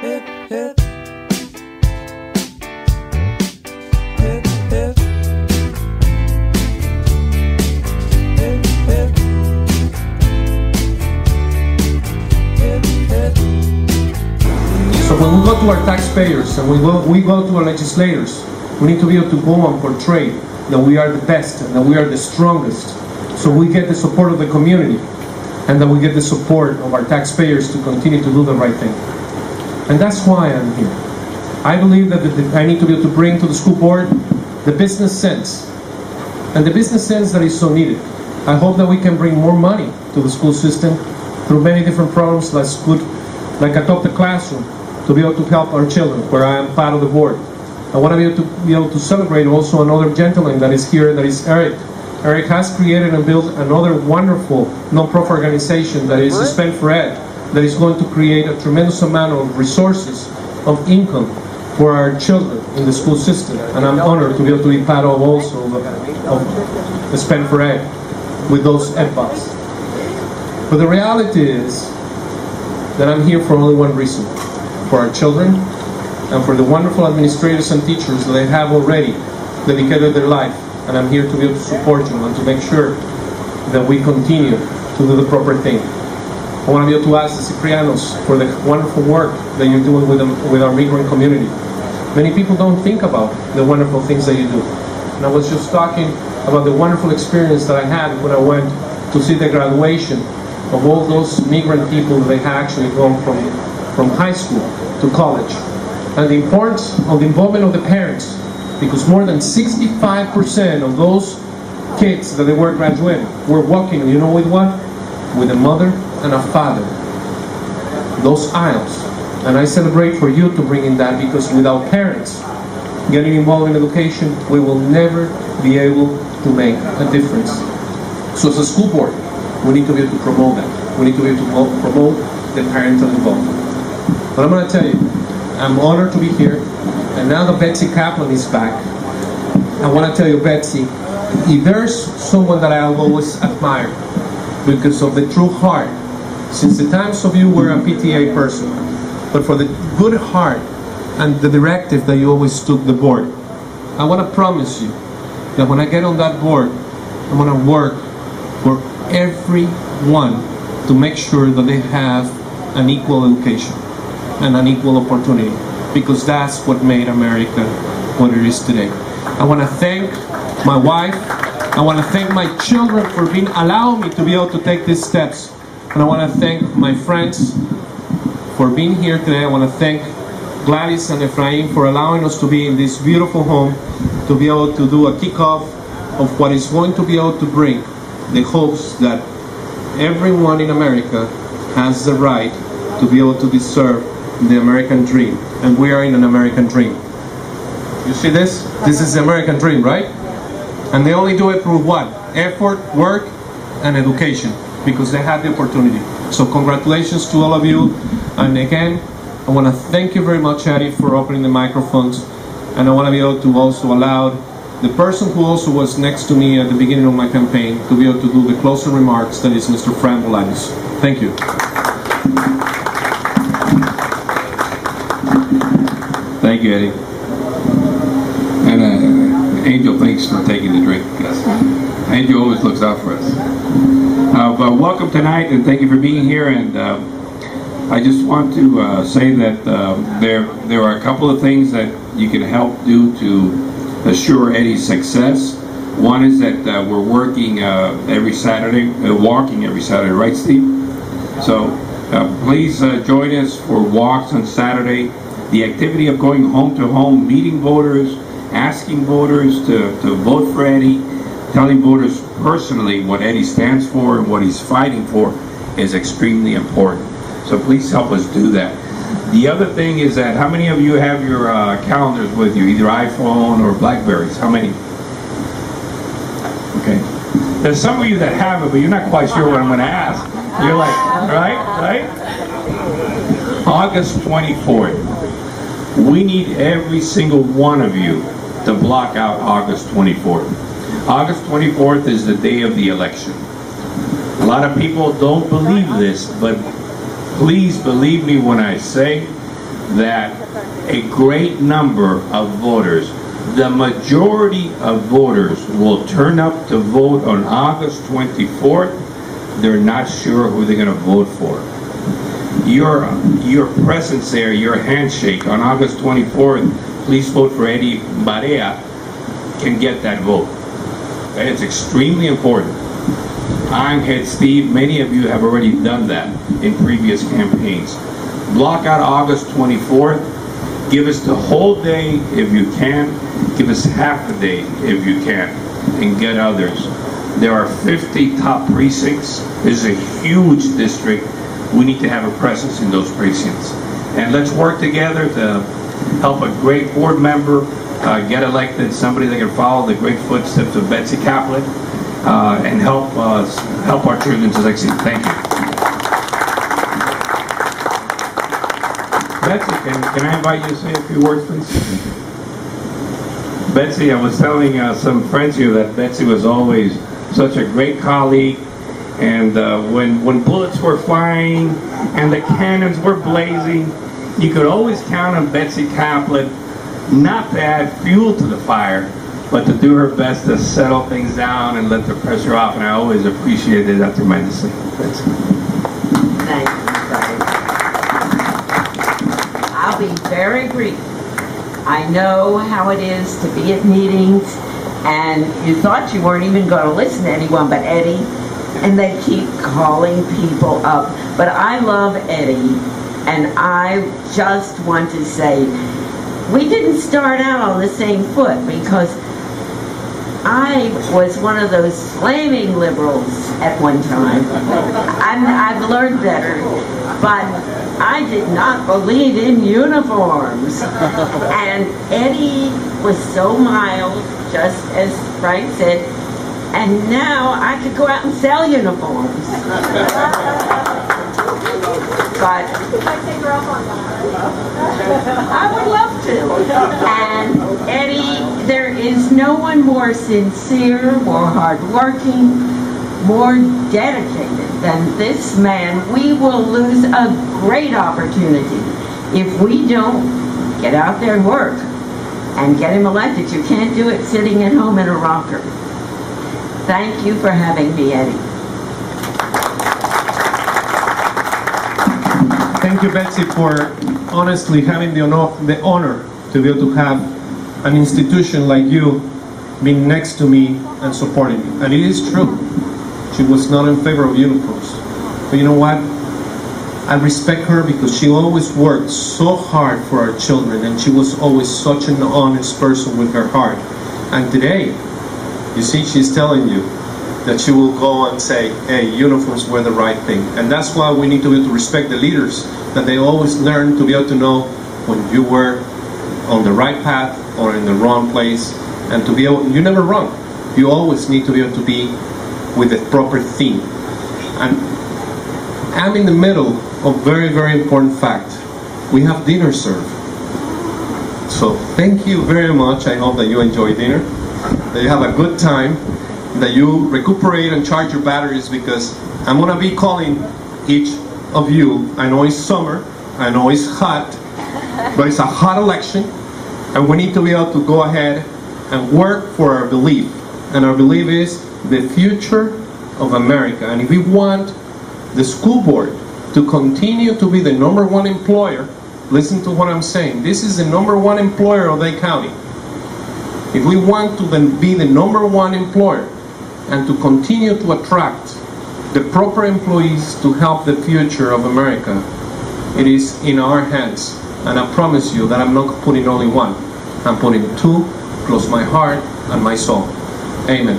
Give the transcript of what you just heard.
hip, hip. Hip, hip. Hip, hip. Hip, hip. So when we go to our taxpayers and we go to our legislators, we need to be able to go and portray that we are the best and that we are the strongest. So we get the support of the community and that we get the support of our taxpayers to continue to do the right thing. And that's why I'm here. I believe that I need to be able to bring to the school board the business sense. And the business sense that is so needed. I hope that we can bring more money to the school system through many different programs like Adopt a Classroom, to be able to help our children, where I am part of the board. I want to be able to celebrate also another gentleman that is here, that is Eric. Eric has created and built another wonderful non-profit organization that is Spend for Ed, that is going to create a tremendous amount of resources of income for our children in the school system. And I'm honored to be able to be part of also of Spend for Ed with those ed bucks. But the reality is that I'm here for only one reason: for our children and for the wonderful administrators and teachers that they have already dedicated their life. And I'm here to be able to support you and to make sure that we continue to do the proper thing. I want to be able to ask the Ciprianos for the wonderful work that you're doing with our migrant community. Many people don't think about the wonderful things that you do. And I was just talking about the wonderful experience that I had when I went to see the graduation of all those migrant people that they had actually gone from high school to college. And the importance of the involvement of the parents, because more than 65% of those kids that they were graduating were walking, you know, with what? With a mother and a father. Those aisles. And I celebrate for you to bring in that, because without parents getting involved in education, we will never be able to make a difference. So as a school board, we need to be able to promote that. We need to be able to promote the parental involvement. But I'm going to tell you, I'm honored to be here. And now that Betsy Kaplan is back, I want to tell you, Betsy, if there's someone that I've always admired because of the true heart, since the times of you were a PTA person, but for the good heart and the directive that you always took the board, I want to promise you that when I get on that board, I'm going to work for everyone to make sure that they have an equal education and an equal opportunity, because that's what made America what it is today. I want to thank my wife, I want to thank my children for allowing me to be able to take these steps, and I want to thank my friends for being here today. I want to thank Gladys and Efraim for allowing us to be in this beautiful home, to be able to do a kickoff of what is going to be able to bring the hopes that everyone in America has the right to be able to deserve the American dream. And we are in an American dream. You see this? This is the American dream, right? And they only do it through what? Effort, work, and education, because they had the opportunity. So congratulations to all of you. And again, I want to thank you very much, Eddy, for opening the microphones. And I want to be able to also allow the person who also was next to me at the beginning of my campaign to be able to do the closing remarks, that is Mr. Fran Bolaños. Thank you. Thank you, Eddy. And Angel, thanks for taking the drink. Angel always looks out for us. But welcome tonight, and thank you for being here. And I just want to say that there are a couple of things that you can help do to assure Eddy's success. One is that we're working every Saturday, walking every Saturday, right, Steve? So please join us for walks on Saturday. The activity of going home to home, meeting voters, asking voters to vote for Eddy, telling voters personally what Eddy stands for and what he's fighting for is extremely important. So please help us do that. The other thing is that, how many of you have your calendars with you, either iPhone or Blackberries? How many? Okay. There's some of you that have it, but you're not quite sure what I'm going to ask. You're like, right? August 24th. We need every single one of you to block out August 24th. August 24th is the day of the election. A lot of people don't believe this, but please believe me when I say that a great number of voters, the majority of voters, will turn up to vote on August 24th. They're not sure who they're going to vote for. Your presence there, your handshake on August 24th, please vote for Eddy Barea, can get that vote. Okay? It's extremely important. I'm Head Steve. Many of you have already done that in previous campaigns. Block out August 24th. Give us the whole day if you can. Give us half the day if you can. And get others. There are 50 top precincts. This is a huge district. We need to have a presence in those precincts. And let's work together to help a great board member get elected, somebody that can follow the great footsteps of Betsy Kaplan, and help our children to succeed. Thank you. Betsy, can I invite you to say a few words, please? Betsy, I was telling some friends here that Betsy was always such a great colleague, and when bullets were flying and the cannons were blazing, you could always count on Betsy Kaplan not to add fuel to the fire, but to do her best to settle things down and let the pressure off, and I always appreciated that tremendously. Betsy. Thank you, Fred. I'll be very brief. I know how it is to be at meetings, and you thought you weren't even going to listen to anyone but Eddy, and they keep calling people up. But I love Eddy, and I just want to say, we didn't start out on the same foot, because I was one of those flaming liberals at one time. I've learned better, but I did not believe in uniforms. And Eddy was so mild, just as Frank said, and now I could go out and sell uniforms. But I would love to. And Eddy, there is no one more sincere, more hardworking, more dedicated than this man. We will lose a great opportunity if we don't get out there and work and get him elected. You can't do it sitting at home in a rocker. Thank you for having me, Eddy. Thank you, Betsy, for honestly having the honor to be able to have an institution like you being next to me and supporting me. And it is true. She was not in favor of uniforms. But you know what? I respect her because she always worked so hard for our children, and she was always such an honest person with her heart. And today, you see, she's telling you that she will go and say, hey, uniforms were the right thing. And that's why we need to be able to respect the leaders, that they always learn to be able to know when you were on the right path or in the wrong place, and to be able, you never wrong. You always need to be able to be with the proper theme. And I'm in the middle of very, very important fact. We have dinner served. So thank you very much. I hope that you enjoy dinner, that you have a good time, that you recuperate and charge your batteries, because I'm going to be calling each of you. I know it's summer, I know it's hot, but it's a hot election, and we need to be able to go ahead and work for our belief. And our belief is the future of America. And if we want the school board to continue to be the #1 employer, listen to what I'm saying, this is the #1 employer of Lake County. If we want to then be the #1 employer and to continue to attract the proper employees to help the future of America, it is in our hands. And I promise you that I'm not putting only one, I'm putting two, close my heart and my soul. Amen.